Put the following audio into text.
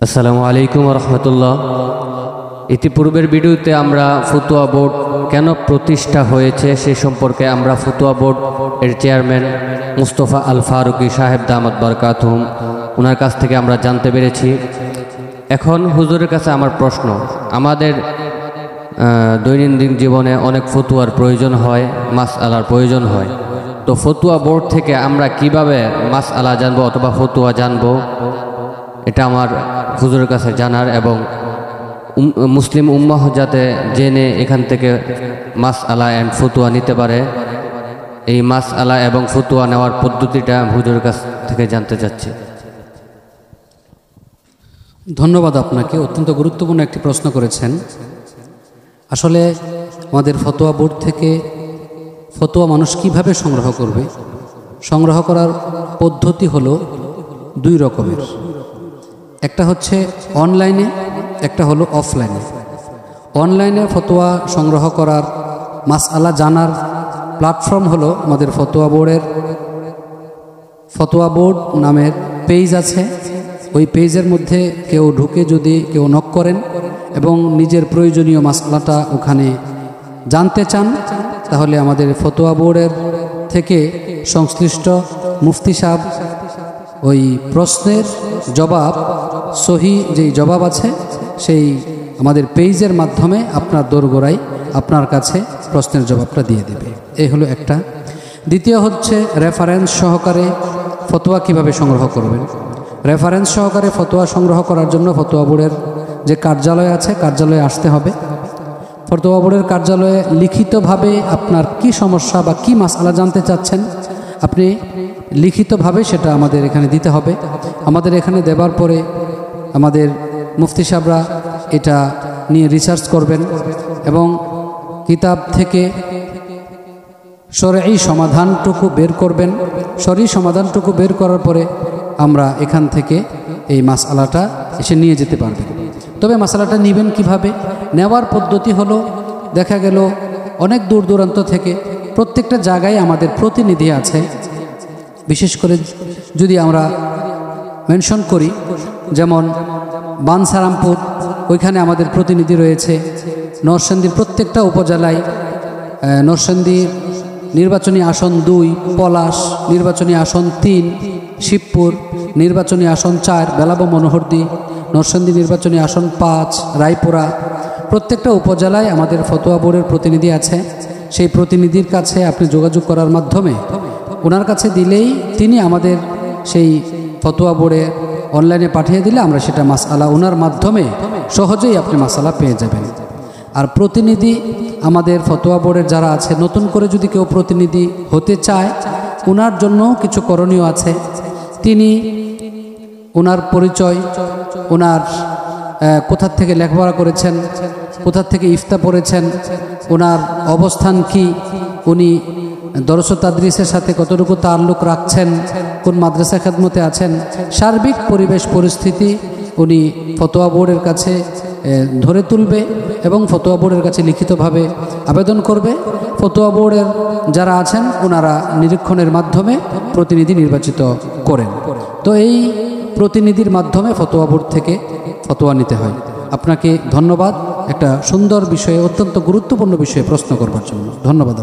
আসসালামু আলাইকুম রহমতুল্লাহ। ইতিপূর্বের ভিডিওতে আমরা ফতুয়া বোর্ড কেন প্রতিষ্ঠা হয়েছে সে সম্পর্কে আমরা ফতুয়া বোর্ড এর চেয়ারম্যান মুস্তফা আল ফারুকি সাহেব দামাত বরকাতুহুম ওনার কাছ থেকে আমরা জানতে পেরেছি। এখন হুজুরের কাছে আমার প্রশ্ন, আমাদের দৈনন্দিন জীবনে অনেক ফতুয়ার প্রয়োজন হয়, মাসআলার প্রয়োজন হয়, তো ফতুয়া বোর্ড থেকে আমরা কিভাবে মাসআলা জানবো অথবা ফতুয়া জানবো, এটা আমার হুজুরের কাছে জানার এবং মুসলিম উম্মাহ যাতে জেনে এখান থেকে মাসআলা এন্ড ফতুয়া নিতে পারে, এই মাসআলা এবং ফতুয়া নেওয়ার পদ্ধতিটা হুজুরের কাছ থেকে জানতে চাচ্ছি। ধন্যবাদ আপনাকে, অত্যন্ত গুরুত্বপূর্ণ একটি প্রশ্ন করেছেন। আসলে আমাদের ফতোয়া বোর্ড থেকে ফতোয়া মানুষ কিভাবে সংগ্রহ করবে, সংগ্রহ করার পদ্ধতি হলো দুই রকমের, একটা হচ্ছে অনলাইনে, একটা হলো অফলাইনে। অনলাইনে ফতোয়া সংগ্রহ করার মাসআলা জানার প্ল্যাটফর্ম হলো আমাদের ফতোয়া বোর্ডের ফতোয়া বোর্ড নামের পেজ আছে। ওই পেজের মধ্যে কেউ ঢুকে যদি কেউ নক করেন এবং নিজের প্রয়োজনীয় মাসআলাটা ওখানে জানতে চান, তাহলে আমাদের ফতোয়া বোর্ডের থেকে সংশ্লিষ্ট মুফতি সাহেব ওই প্রশ্নের জবাব, সহি যেই জবাব আছে সেই আমাদের পেজের মাধ্যমে আপনার দোরগোড়ায় আপনার কাছে প্রশ্নের জবাবটা দিয়ে দেবে। এই হলো একটা। দ্বিতীয় হচ্ছে রেফারেন্স সহকারে ফতোয়া কিভাবে সংগ্রহ করবেন। রেফারেন্স সহকারে ফতোয়া সংগ্রহ করার জন্য ফতোয়া বোর্ডের যে কার্যালয় আছে, কার্যালয়ে আসতে হবে। ফতোয়া বোর্ডের কার্যালয়ে লিখিতভাবে আপনার কি সমস্যা বা কি মাসআলা জানতে চাচ্ছেন আপনি লিখিতভাবে সেটা আমাদের এখানে দিতে হবে। আমাদের এখানে দেবার পরে আমাদের মুফতি সাহেবরা এটা নিয়ে রিসার্চ করবেন এবং কিতাব থেকে শরঈ সমাধানটুকু বের করবেন। শরঈ সমাধানটুকু বের করার পরে আমরা এখান থেকে এই মাসআলাটা এসে নিয়ে যেতে পারবেন। তবে মাসআলাটা নেবেন কিভাবে, নেওয়ার পদ্ধতি হলো, দেখা গেল অনেক দূর দূরান্ত থেকে প্রত্যেকটা জায়গায় আমাদের প্রতিনিধি আছে। বিশেষ করে যদি আমরা মেনশন করি, যেমন বানসারামপুর, ওইখানে আমাদের প্রতিনিধি রয়েছে। নরসিংদীর প্রত্যেকটা উপজেলায়, নরসিংদীর নির্বাচনী আসন 2, পলাশ নির্বাচনী আসন 3, শিবপুর নির্বাচনী আসন 4, বেলাব মনোহরদী নরসিংদী নির্বাচনী আসন 5, রায়পুরা, প্রত্যেকটা উপজেলায় আমাদের ফতোয়া বোর্ডের প্রতিনিধি আছে। সেই প্রতিনিধির কাছে আপনি যোগাযোগ করার মাধ্যমে ওনার কাছে দিলেই তিনি আমাদের সেই ফতোয়া বোর্ডে অনলাইনে পাঠিয়ে দিলে আমরা সেটা মাসআলা ওনার মাধ্যমে সহজেই আপনি মাসআলা পেয়ে যাবেন। আর প্রতিনিধি আমাদের ফতোয়া বোর্ডের যারা আছে, নতুন করে যদি কেউ প্রতিনিধি হতে চায়, ওনার জন্য কিছু করণীয় আছে। তিনি ওনার পরিচয়, ওনার কোথা থেকে লেখাপড়া করেছেন, কোথা থেকে ইফতা পড়েছেন, ওনার অবস্থান কি, উনি দরস ও তাদরিসের সাথে কতটুকু তাল্লুক রাখছেন, কোন মাদ্রাসা খেদমতে আছেন, সার্বিক পরিবেশ পরিস্থিতি উনি ফতোয়া বোর্ডের কাছে ধরে তুলবে এবং ফতোয়া বোর্ডের কাছে লিখিতভাবে আবেদন করবে। ফতোয়া বোর্ডের যারা আছেন ওনারা নিরীক্ষণের মাধ্যমে প্রতিনিধি নির্বাচিত করেন। তো এই প্রতিনিধির মাধ্যমে ফতোয়া বোর্ড থেকে ফতোয়া নিতে হয়। আপনাকে ধন্যবাদ একটা সুন্দর বিষয়ে, অত্যন্ত গুরুত্বপূর্ণ বিষয়ে প্রশ্ন করবার জন্য। ধন্যবাদ।